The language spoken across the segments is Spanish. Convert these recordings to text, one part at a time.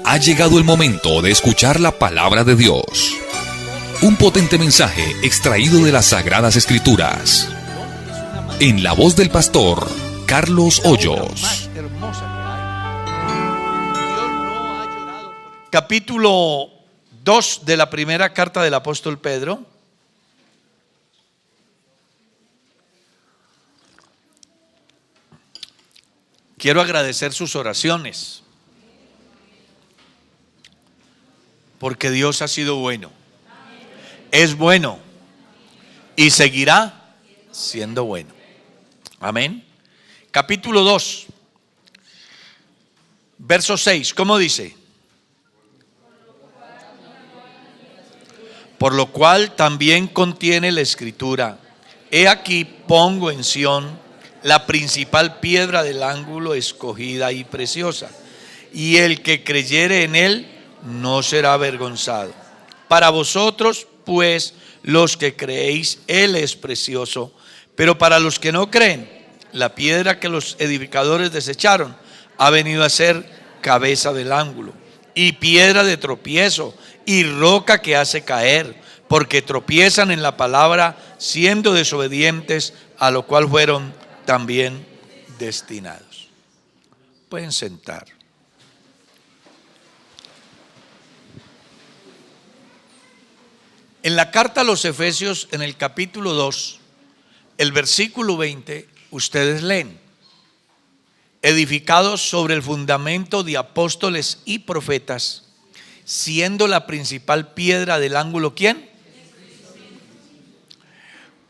Ha llegado el momento de escuchar la palabra de Dios. Un potente mensaje extraído de las Sagradas Escrituras. En la voz del pastor Carlos Hoyos. Capítulo 2 de la primera carta del apóstol Pedro. Quiero agradecer sus oraciones, porque Dios ha sido bueno, es bueno y seguirá siendo bueno. Amén. Capítulo 2, verso 6, ¿cómo dice? Por lo cual también contiene la escritura: he aquí pongo en Sión la principal piedra del ángulo, escogida y preciosa, y el que creyere en él no será avergonzado. Para vosotros, pues, los que creéis, él es precioso, pero para los que no creen, la piedra que los edificadores desecharon ha venido a ser cabeza del ángulo, y piedra de tropiezo, y roca que hace caer, porque tropiezan en la palabra, siendo desobedientes, a lo cual fueron también destinados. Pueden sentar. En la carta a los Efesios, en el capítulo 2, el versículo 20, ustedes leen: edificados sobre el fundamento de apóstoles y profetas, siendo la principal piedra del ángulo, ¿quién?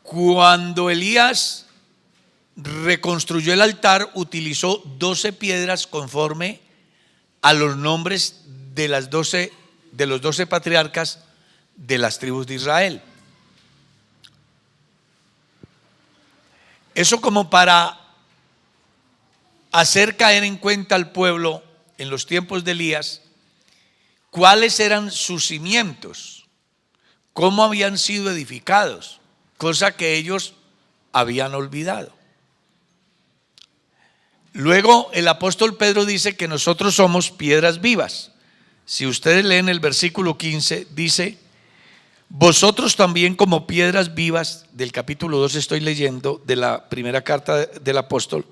Cuando Elías reconstruyó el altar, utilizó 12 piedras conforme a los nombres de los 12 patriarcas de las tribus de Israel. Eso como para hacer caer en cuenta al pueblo en los tiempos de Elías cuáles eran sus cimientos, cómo habían sido edificados, cosa que ellos habían olvidado. Luego el apóstol Pedro dice que nosotros somos piedras vivas. Si ustedes leen el versículo 15, dice: vosotros también como piedras vivas, del capítulo 2 estoy leyendo de la primera carta del apóstol.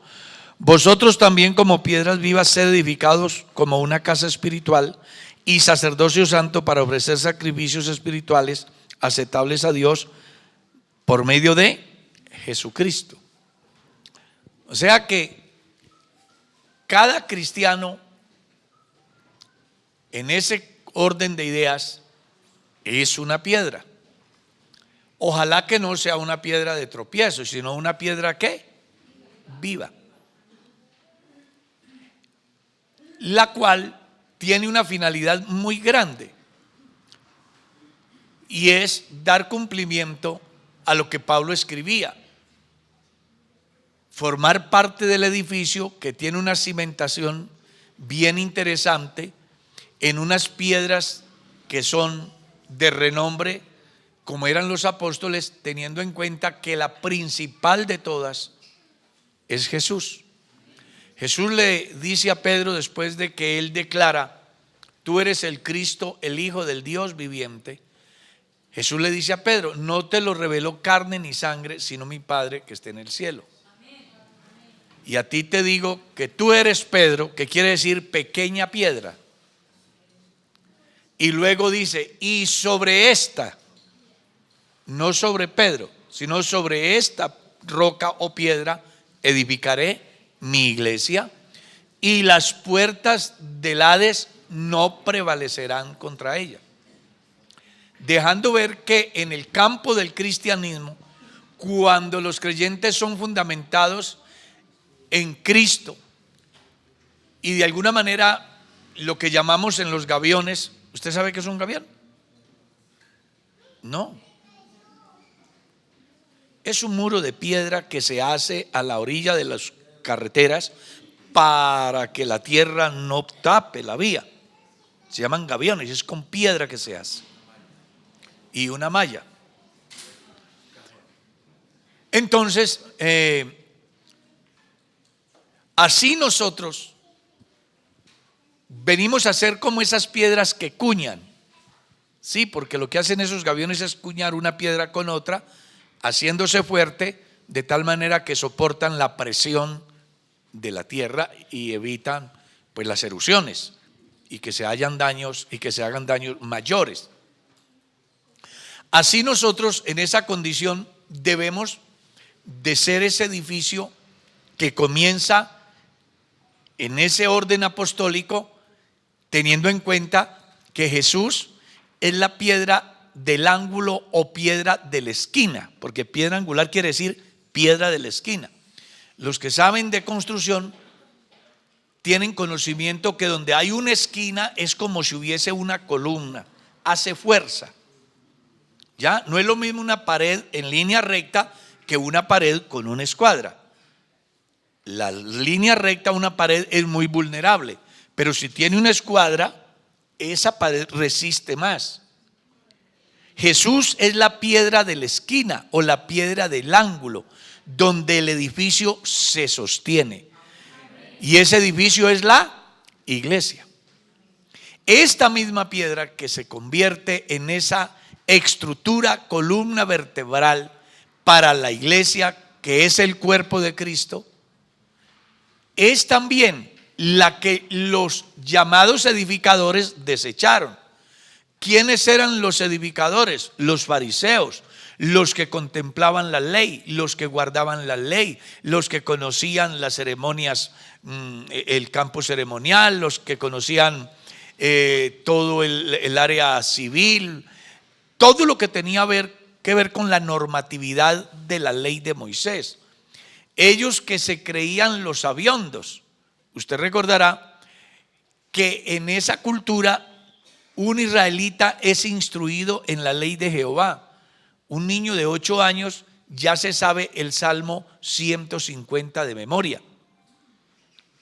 Vosotros también como piedras vivas, sed edificados como una casa espiritual y sacerdocio santo, para ofrecer sacrificios espirituales aceptables a Dios por medio de Jesucristo. O sea que cada cristiano, en ese orden de ideas, es una piedra. Ojalá que no sea una piedra de tropiezo, sino una piedra ¿qué? Viva. La cual tiene una finalidad muy grande, y es dar cumplimiento a lo que Pablo escribía: formar parte del edificio que tiene una cimentación bien interesante en unas piedras que son de renombre, como eran los apóstoles, teniendo en cuenta que la principal de todas es Jesús. Jesús le dice a Pedro, después de que él declara: tú eres el Cristo, el Hijo del Dios viviente. Jesús le dice a Pedro: no te lo reveló carne ni sangre, sino mi Padre que está en el cielo. Y a ti te digo que tú eres Pedro, que quiere decir pequeña piedra. Y luego dice: y sobre esta, no sobre Pedro, sino sobre esta roca o piedra, edificaré mi iglesia, y las puertas del Hades no prevalecerán contra ella. Dejando ver que en el campo del cristianismo, cuando los creyentes son fundamentados en Cristo, y de alguna manera lo que llamamos en los gaviones, ¿usted sabe qué es un gavión? No. Es un muro de piedra que se hace a la orilla de las carreteras para que la tierra no tape la vía. Se llaman gaviones, es con piedra que se hace, y una malla. Entonces, así nosotros venimos a ser como esas piedras que cuñan. Sí, porque lo que hacen esos gaviones es cuñar una piedra con otra, haciéndose fuerte de tal manera que soportan la presión de la tierra y evitan pues las erupciones y que se hagan daños mayores. Así nosotros en esa condición debemos de ser ese edificio que comienza en ese orden apostólico, teniendo en cuenta que Jesús es la piedra del ángulo o piedra de la esquina, porque piedra angular quiere decir piedra de la esquina. Los que saben de construcción tienen conocimiento que donde hay una esquina es como si hubiese una columna, hace fuerza. Ya no es lo mismo una pared en línea recta que una pared con una escuadra. La línea recta, una pared es muy vulnerable, pero si tiene una escuadra, esa pared resiste más. Jesús es la piedra de la esquina o la piedra del ángulo, donde el edificio se sostiene. Y ese edificio es la iglesia. Esta misma piedra que se convierte en esa estructura, columna vertebral para la iglesia, que es el cuerpo de Cristo, es también la que los llamados edificadores desecharon. ¿Quiénes eran los edificadores? Los fariseos, los que contemplaban la ley, los que guardaban la ley, los que conocían las ceremonias, el campo ceremonial, los que conocían todo el área civil, todo lo que tenía que ver con la normatividad de la ley de Moisés. Ellos que se creían los sabiondos. Usted recordará que en esa cultura un israelita es instruido en la ley de Jehová. Un niño de 8 años ya se sabe el Salmo 150 de memoria.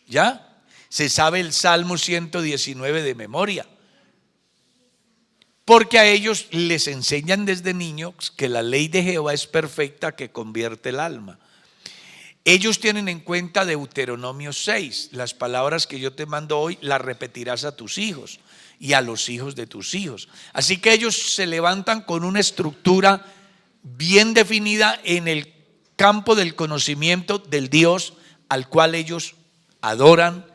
¿Ya? Se sabe el Salmo 119 de memoria. Porque a ellos les enseñan desde niños que la ley de Jehová es perfecta, que convierte el alma. Ellos tienen en cuenta Deuteronomio 6, las palabras que yo te mando hoy las repetirás a tus hijos y a los hijos de tus hijos. Así que ellos se levantan con una estructura bien definida en el campo del conocimiento del Dios al cual ellos adoran,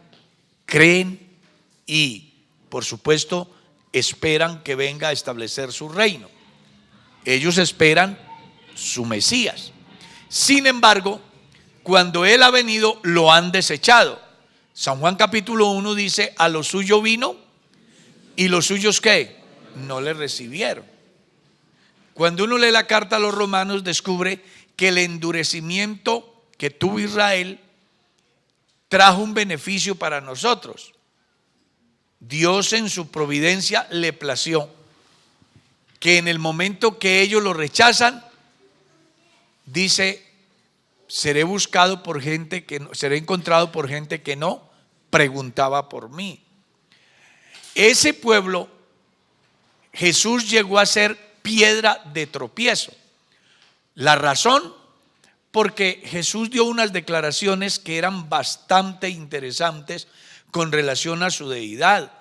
creen y, por supuesto, esperan que venga a establecer su reino. Ellos esperan su Mesías. Sin embargo, cuando Él ha venido, lo han desechado. San Juan capítulo 1 dice: a lo suyo vino y los suyos ¿qué? No le recibieron. Cuando uno lee la carta a los romanos, descubre que el endurecimiento que tuvo Israel trajo un beneficio para nosotros. Dios en su providencia le plació que en el momento que ellos lo rechazan, dice: seré buscado por gente que no, seré encontrado por gente que no preguntaba por mí. Ese pueblo, Jesús llegó a ser piedra de tropiezo. La razón, porque Jesús dio unas declaraciones que eran bastante interesantes con relación a su deidad.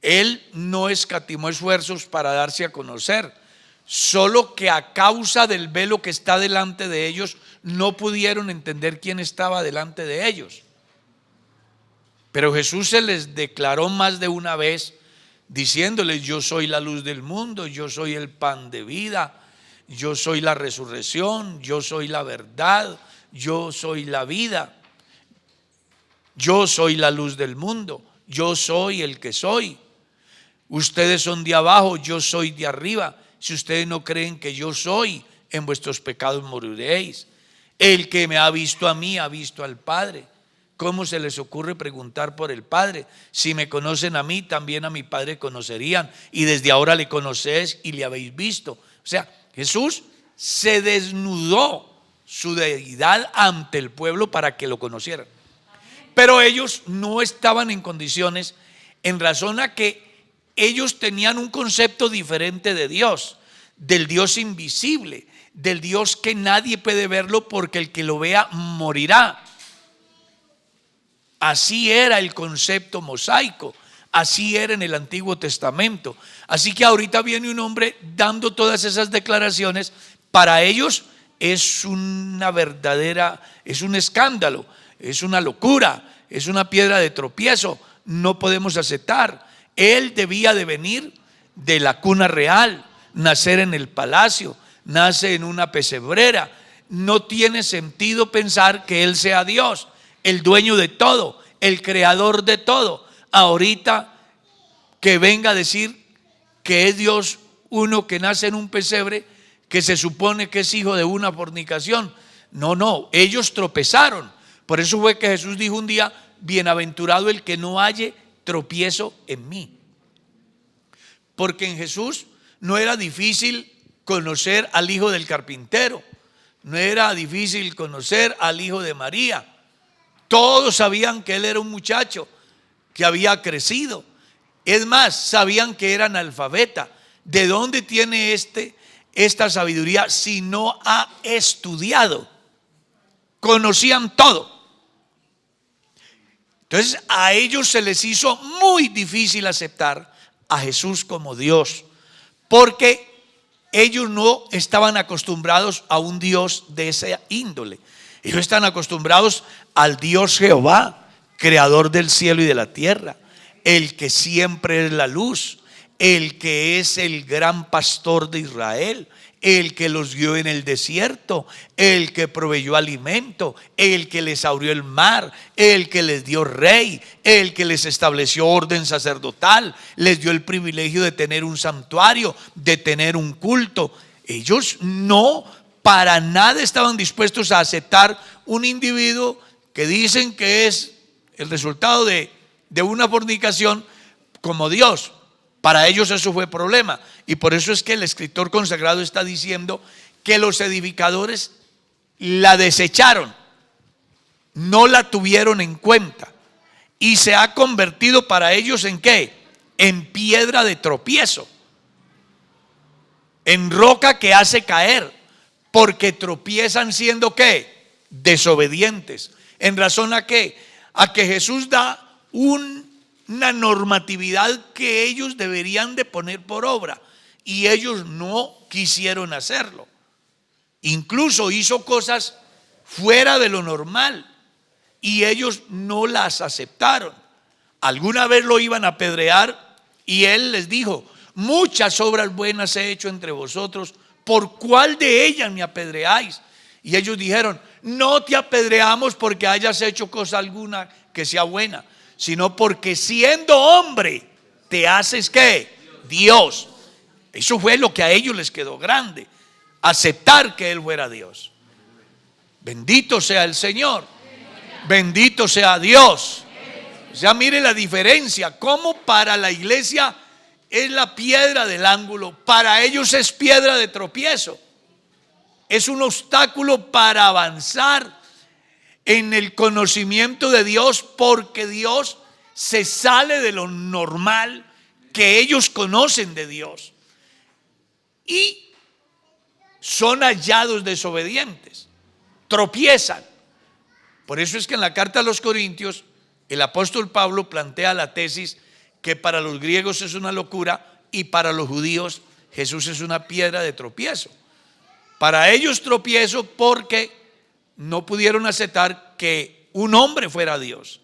Él no escatimó esfuerzos para darse a conocer, solo que a causa del velo que está delante de ellos, no pudieron entender quién estaba delante de ellos. Pero Jesús se les declaró más de una vez, diciéndoles: yo soy la luz del mundo, yo soy el pan de vida, yo soy la resurrección, yo soy la verdad, yo soy la vida, yo soy la luz del mundo, yo soy el que soy. Ustedes son de abajo, yo soy de arriba. Si ustedes no creen que yo soy, en vuestros pecados moriréis. El que me ha visto a mí, ha visto al Padre. ¿Cómo se les ocurre preguntar por el Padre? Si me conocen a mí, también a mi Padre conocerían. Y desde ahora le conocéis y le habéis visto. O sea, Jesús se desnudó su deidad ante el pueblo para que lo conocieran. Pero ellos no estaban en condiciones, en razón a que ellos tenían un concepto diferente de Dios, del Dios invisible, del Dios que nadie puede verlo porque el que lo vea morirá. Así era el concepto mosaico. Así era en el Antiguo Testamento. Así que ahorita viene un hombre dando todas esas declaraciones. Para ellos es una verdadera, es un escándalo, es una locura, es una piedra de tropiezo. No podemos aceptar. Él debía de venir de la cuna real, nacer en el palacio, nace en una pesebrera. No tiene sentido pensar que Él sea Dios, el dueño de todo, el creador de todo. Ahorita que venga a decir que es Dios uno que nace en un pesebre, que se supone que es hijo de una fornicación. No, ellos tropezaron. Por eso fue que Jesús dijo un día: bienaventurado el que no halle tropiezo en mí. Porque en Jesús no era difícil conocer al hijo del carpintero, no era difícil conocer al hijo de María. Todos sabían que él era un muchacho que había crecido. Es más, sabían que era analfabeta. ¿De dónde tiene esta sabiduría si no ha estudiado? Conocían todo. Entonces a ellos se les hizo muy difícil aceptar a Jesús como Dios, porque ellos no estaban acostumbrados a un Dios de esa índole. Ellos están acostumbrados al Dios Jehová, creador del cielo y de la tierra, el que siempre es la luz, el que es el gran pastor de Israel, el que los guió en el desierto, el que proveyó alimento, el que les abrió el mar, el que les dio rey, el que les estableció orden sacerdotal, les dio el privilegio de tener un santuario, de tener un culto. Ellos no para nada estaban dispuestos a aceptar un individuo que dicen que es el resultado de una fornicación como Dios. Para ellos eso fue problema, y por eso es que el escritor consagrado está diciendo que los edificadores la desecharon, no la tuvieron en cuenta, y se ha convertido para ellos ¿en qué? En piedra de tropiezo, en roca que hace caer, porque tropiezan siendo ¿qué? Desobedientes. ¿En razón a qué? A que Jesús da una normatividad que ellos deberían de poner por obra, y ellos no quisieron hacerlo. Incluso hizo cosas fuera de lo normal y ellos no las aceptaron. Alguna vez lo iban a apedrear y él les dijo: muchas obras buenas he hecho entre vosotros, ¿por cuál de ellas me apedreáis? Y ellos dijeron: no te apedreamos porque hayas hecho cosa alguna que sea buena, sino porque siendo hombre te haces ¿qué? Dios. Eso fue lo que a ellos les quedó grande, aceptar que Él fuera Dios. Bendito sea el Señor, bendito sea Dios. O sea, mire la diferencia, como para la iglesia es la piedra del ángulo, para ellos es piedra de tropiezo. Es un obstáculo para avanzar en el conocimiento de Dios, porque Dios se sale de lo normal que ellos conocen de Dios y son hallados desobedientes, tropiezan. Por eso es que en la carta a los Corintios el apóstol Pablo plantea la tesis que para los griegos es una locura y para los judíos Jesús es una piedra de tropiezo. Para ellos tropiezo porque no pudieron aceptar que un hombre fuera Dios.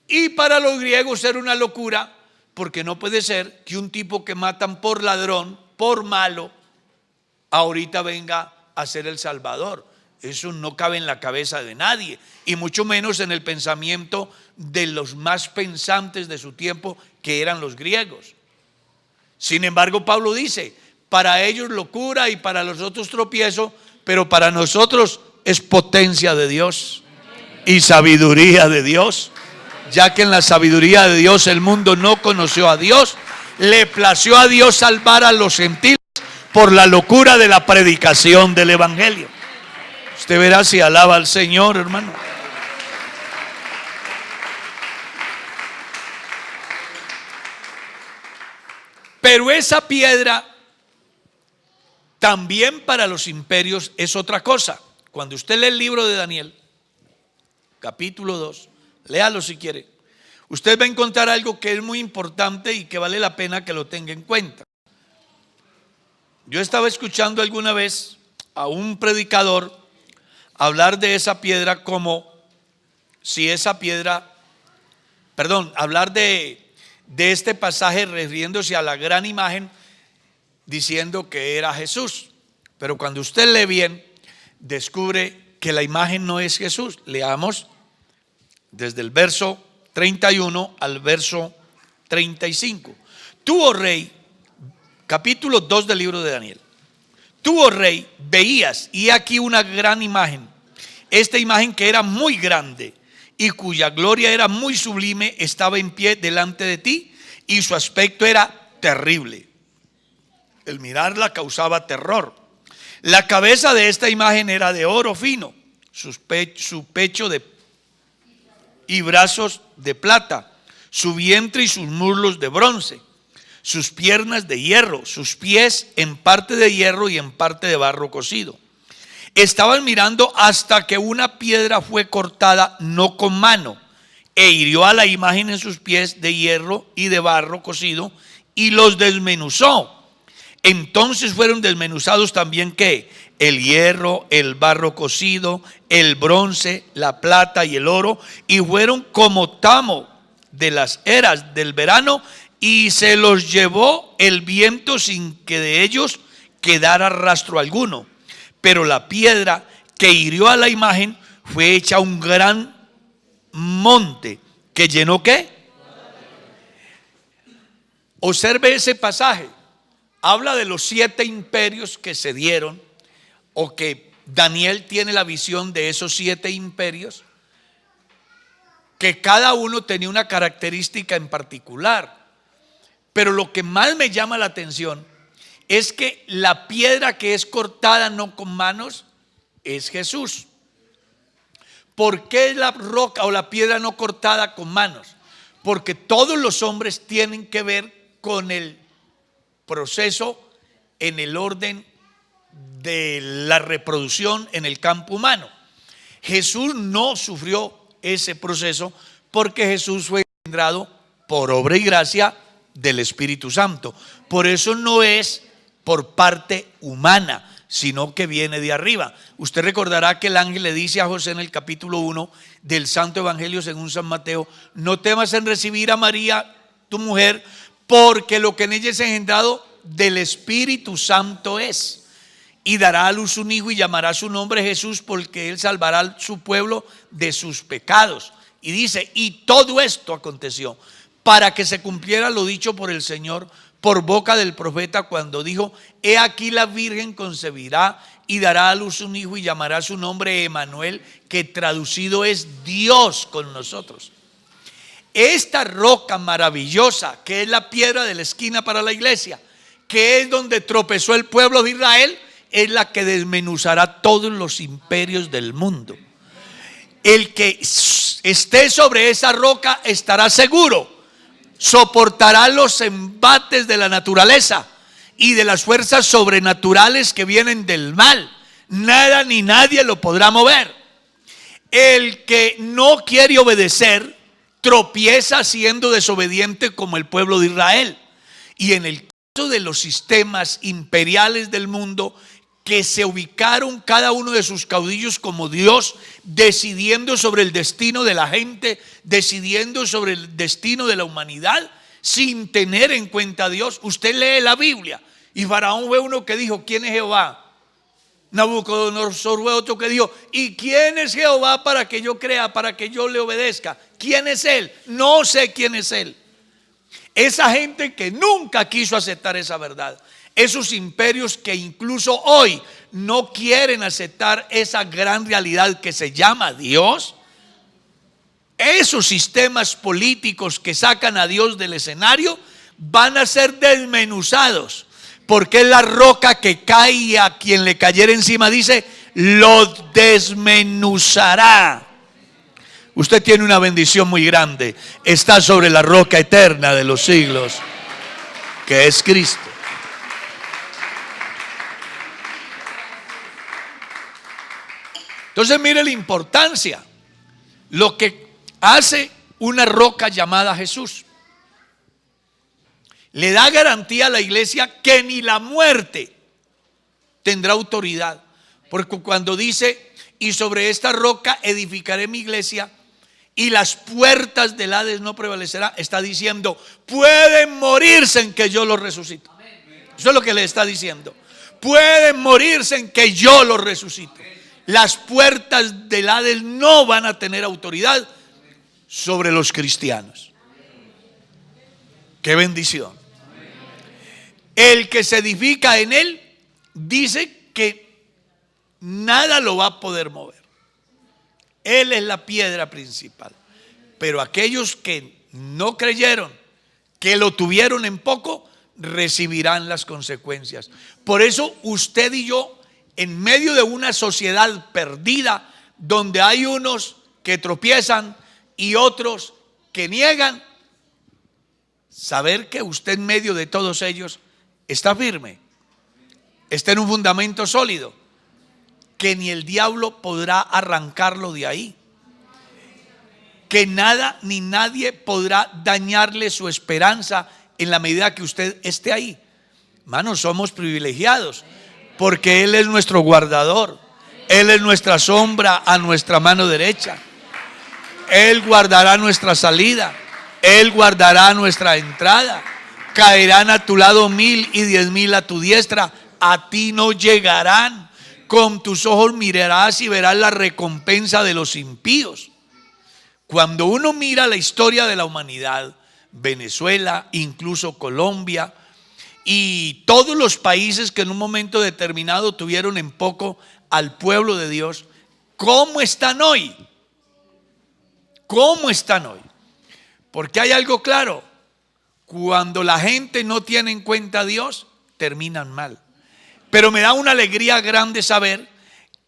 Y para los griegos era una locura porque no puede ser que un tipo que matan por ladrón, por malo, ahorita venga a ser el Salvador. Eso no cabe en la cabeza de nadie, y mucho menos en el pensamiento de los más pensantes de su tiempo, que eran los griegos. Sin embargo, Pablo dice: para ellos locura y para los otros tropiezo, pero para nosotros es potencia de Dios y sabiduría de Dios, ya que en la sabiduría de Dios el mundo no conoció a Dios. Le plació a Dios salvar a los gentiles por la locura de la predicación del evangelio. Usted verá si alaba al Señor, hermano. Pero esa piedra también para los imperios es otra cosa. Cuando usted lee el libro de Daniel, capítulo 2, léalo si quiere, usted va a encontrar algo que es muy importante y que vale la pena que lo tenga en cuenta. Yo estaba escuchando alguna vez a un predicador hablar de esa piedra como si esa piedra, hablar de este pasaje refiriéndose a la gran imagen, diciendo que era Jesús. Pero cuando usted lee bien, descubre que la imagen no es Jesús. Leamos desde el verso 31 al verso 35. Tú, oh rey, capítulo 2 del libro de Daniel. Tú, oh rey, veías, y aquí una gran imagen. Esta imagen, que era muy grande y cuya gloria era muy sublime, estaba en pie delante de ti, y su aspecto era terrible. El mirarla causaba terror. La cabeza de esta imagen era de oro fino, su pecho y brazos de plata, su vientre y sus muslos de bronce, sus piernas de hierro, sus pies en parte de hierro y en parte de barro cocido. Estaban mirando hasta que una piedra fue cortada, no con mano, e hirió a la imagen en sus pies de hierro y de barro cocido, y los desmenuzó. Entonces fueron desmenuzados también ¿qué? El hierro, el barro cocido, el bronce, la plata y el oro, y fueron como tamo de las eras del verano, y se los llevó el viento sin que de ellos quedara rastro alguno. Pero la piedra que hirió a la imagen fue hecha un gran monte que llenó ¿qué? Observe ese pasaje. Habla de los 7 imperios que se dieron, o que Daniel tiene la visión de esos 7 imperios, que cada uno tenía una característica en particular. Pero lo que más me llama la atención es que la piedra que es cortada no con manos es Jesús. ¿Por qué la roca o la piedra no cortada con manos? Porque todos los hombres tienen que ver con el proceso en el orden de la reproducción en el campo humano. Jesús no sufrió ese proceso porque Jesús fue engendrado por obra y gracia del Espíritu Santo. Por eso no es por parte humana, sino que viene de arriba. Usted recordará que el ángel le dice a José en el capítulo 1 del Santo Evangelio según San Mateo: no temas en recibir a María, tu mujer, porque lo que en ella es engendrado del Espíritu Santo es. Y dará a luz un hijo y llamará su nombre Jesús, porque él salvará a su pueblo de sus pecados. Y dice: y todo esto aconteció para que se cumpliera lo dicho por el Señor por boca del profeta, cuando dijo: he aquí la virgen concebirá y dará a luz un hijo y llamará su nombre Emanuel, que traducido es Dios con nosotros. Esta roca maravillosa, que es la piedra de la esquina para la iglesia, que es donde tropezó el pueblo de Israel, es la que desmenuzará todos los imperios del mundo. El que esté sobre esa roca estará seguro, soportará los embates de la naturaleza y de las fuerzas sobrenaturales que vienen del mal. Nada ni nadie lo podrá mover. El que no quiere obedecer tropieza siendo desobediente, como el pueblo de Israel. Y en el caso de los sistemas imperiales del mundo, que se ubicaron cada uno de sus caudillos como Dios, decidiendo sobre el destino de la gente, decidiendo sobre el destino de la humanidad, sin tener en cuenta a Dios. Usted lee la Biblia y Faraón ve uno que dijo: ¿quién es Jehová? Nabucodonosor fue otro que dijo: ¿y quién es Jehová para que yo crea, para que yo le obedezca? ¿Quién es él? No sé quién es él. Esa gente que nunca quiso aceptar esa verdad, esos imperios que incluso hoy no quieren aceptar esa gran realidad que se llama Dios, esos sistemas políticos que sacan a Dios del escenario van a ser desmenuzados, porque es la roca que cae y a quien le cayera encima, dice, lo desmenuzará. Usted tiene una bendición muy grande. Está sobre la roca eterna de los siglos, que es Cristo. Entonces mire la importancia. Lo que hace una roca llamada Jesús. Le da garantía a la iglesia que ni la muerte tendrá autoridad. Porque cuando dice, y sobre esta roca edificaré mi iglesia y las puertas del Hades no prevalecerán, está diciendo, pueden morirse en que yo los resucito. Eso es lo que le está diciendo. Pueden morirse en que yo los resucito. Las puertas del Hades no van a tener autoridad sobre los cristianos. Qué bendición. El que se edifica en él dice que nada lo va a poder mover. Él es la piedra principal. Pero aquellos que no creyeron, que lo tuvieron en poco, recibirán las consecuencias. Por eso usted y yo, en medio de una sociedad perdida, donde hay unos que tropiezan y otros que niegan, saber que usted en medio de todos ellos está firme, está en un fundamento sólido, que ni el diablo podrá arrancarlo de ahí, que nada ni nadie podrá dañarle su esperanza en la medida que usted esté ahí. Hermanos, somos privilegiados porque Él es nuestro guardador, Él es nuestra sombra a nuestra mano derecha. Él guardará nuestra salida, Él guardará nuestra entrada. Caerán a tu lado 1000 y 10,000 a tu diestra, a ti no llegarán. Con tus ojos mirarás y verás la recompensa de los impíos. Cuando uno mira la historia de la humanidad, Venezuela, incluso Colombia y todos los países que en un momento determinado tuvieron en poco al pueblo de Dios, ¿cómo están hoy? ¿Cómo están hoy? Porque hay algo claro: cuando la gente no tiene en cuenta a Dios, terminan mal. Pero me da una alegría grande saber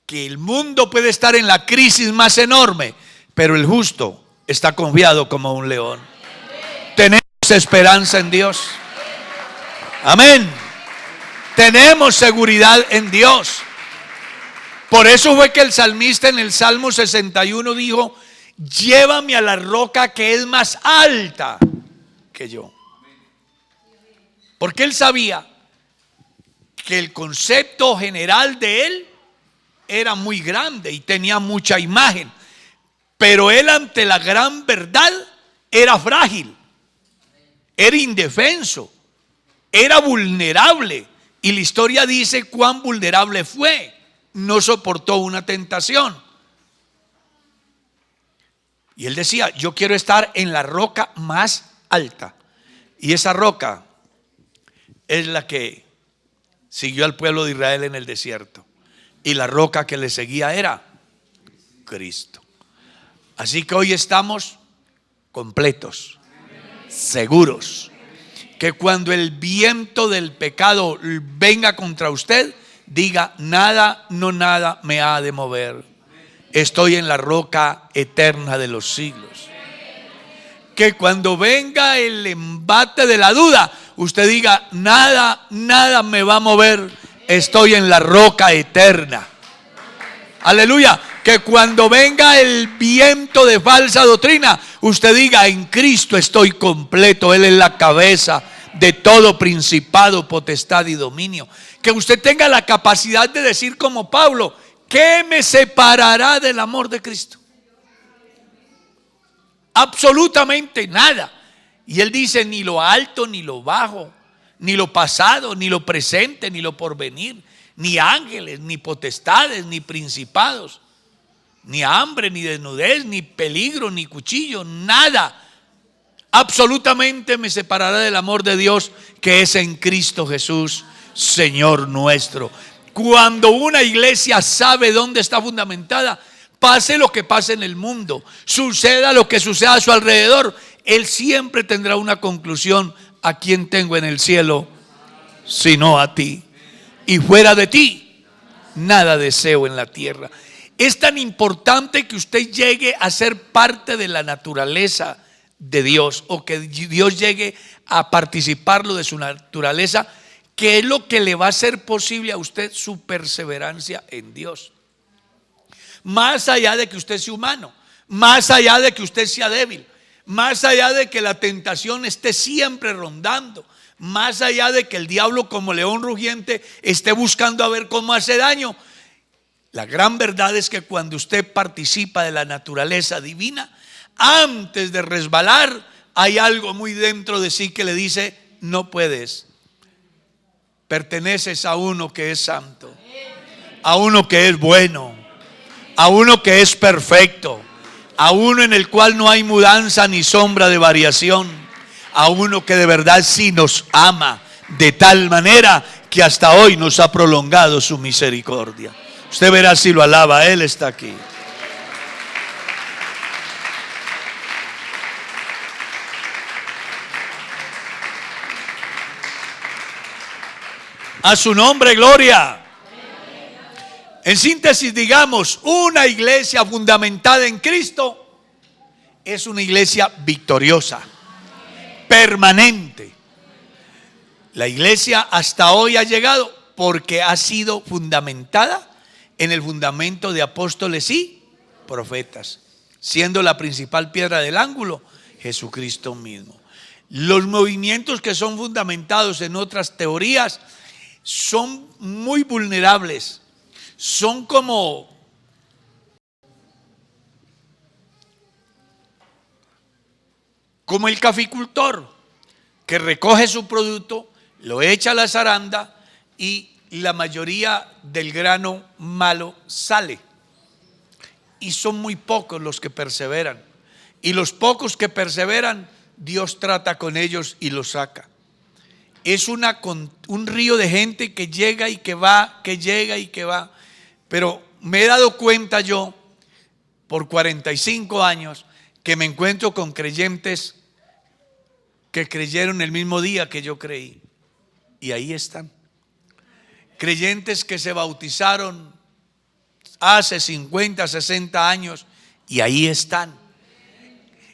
que el mundo puede estar en la crisis más enorme, pero el justo está confiado como un león. Tenemos esperanza en Dios. Amén. Tenemos seguridad en Dios. Por eso fue que el salmista en el Salmo 61 dijo: llévame a la roca que es más alta que yo. Porque él sabía que el concepto general de él era muy grande y tenía mucha imagen, pero él ante la gran verdad era frágil, era indefenso, era vulnerable. Y la historia dice cuán vulnerable fue. No soportó una tentación. Y él decía: yo quiero estar en la roca más alta. Y esa roca es la que siguió al pueblo de Israel en el desierto. Y la roca que le seguía era Cristo. Así que hoy estamos completos, seguros, que cuando el viento del pecado venga contra usted, diga: nada, no nada me ha de mover. Estoy en la roca eterna de los siglos. Que cuando venga el embate de la duda, usted diga: nada, nada me va a mover. Estoy en la roca eterna. Aleluya. Que cuando venga el viento de falsa doctrina, usted diga: en Cristo estoy completo. Él es la cabeza de todo principado, potestad y dominio. Que usted tenga la capacidad de decir como Pablo: ¿qué me separará del amor de Cristo? Absolutamente nada. Y él dice: ni lo alto, ni lo bajo, ni lo pasado, ni lo presente, ni lo porvenir, ni ángeles, ni potestades, ni principados, ni hambre, ni desnudez, ni peligro, ni cuchillo, nada absolutamente me separará del amor de Dios que es en Cristo Jesús, Señor nuestro. Cuando una iglesia sabe dónde está fundamentada, pase lo que pase en el mundo, suceda lo que suceda a su alrededor, él siempre tendrá una conclusión: ¿a quién tengo en el cielo sino a ti? Y fuera de ti nada deseo en la tierra. Es tan importante que usted llegue a ser parte de la naturaleza de Dios, o que Dios llegue a participarlo de su naturaleza, que es lo que le va a hacer posible a usted su perseverancia en Dios. Más allá de que usted sea humano, más allá de que usted sea débil, más allá de que la tentación esté siempre rondando, más allá de que el diablo como león rugiente esté buscando a ver cómo hace daño, la gran verdad es que cuando usted participa de la naturaleza divina, antes de resbalar, hay algo muy dentro de sí que le dice: no puedes, perteneces a uno que es santo, a uno que es bueno, a uno que es perfecto, a uno en el cual no hay mudanza ni sombra de variación, a uno que de verdad sí nos ama de tal manera que hasta hoy nos ha prolongado su misericordia. Usted verá si lo alaba, Él está aquí. A su nombre, gloria. En síntesis, digamos, una iglesia fundamentada en Cristo es una iglesia victoriosa, permanente. La iglesia hasta hoy ha llegado porque ha sido fundamentada en el fundamento de apóstoles y profetas, siendo la principal piedra del ángulo Jesucristo mismo. Los movimientos que son fundamentados en otras teorías son muy vulnerables, son como el caficultor que recoge su producto, lo echa a la zaranda y la mayoría del grano malo sale. Y son muy pocos los que perseveran. Y los pocos que perseveran, Dios trata con ellos y los saca. Es un río de gente que llega y que va, que llega y que va. Pero me he dado cuenta yo, por 45 años, que me encuentro con creyentes que creyeron el mismo día que yo creí. Y ahí están. Creyentes que se bautizaron hace 50, 60 años y ahí están.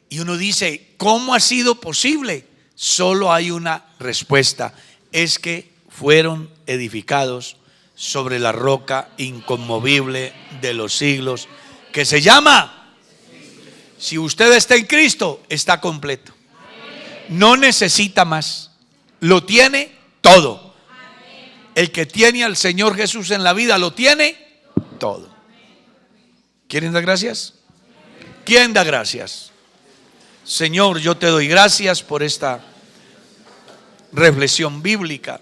Y uno dice: ¿cómo ha sido posible? Solo hay una respuesta: es que fueron edificados sobre la roca inconmovible de los siglos, que se llama. Si usted está en Cristo, está completo. No necesita más. Lo tiene todo. El que tiene al Señor Jesús en la vida lo tiene todo. ¿Quieren dar gracias? ¿Quién da gracias? Señor, yo te doy gracias por esta reflexión bíblica.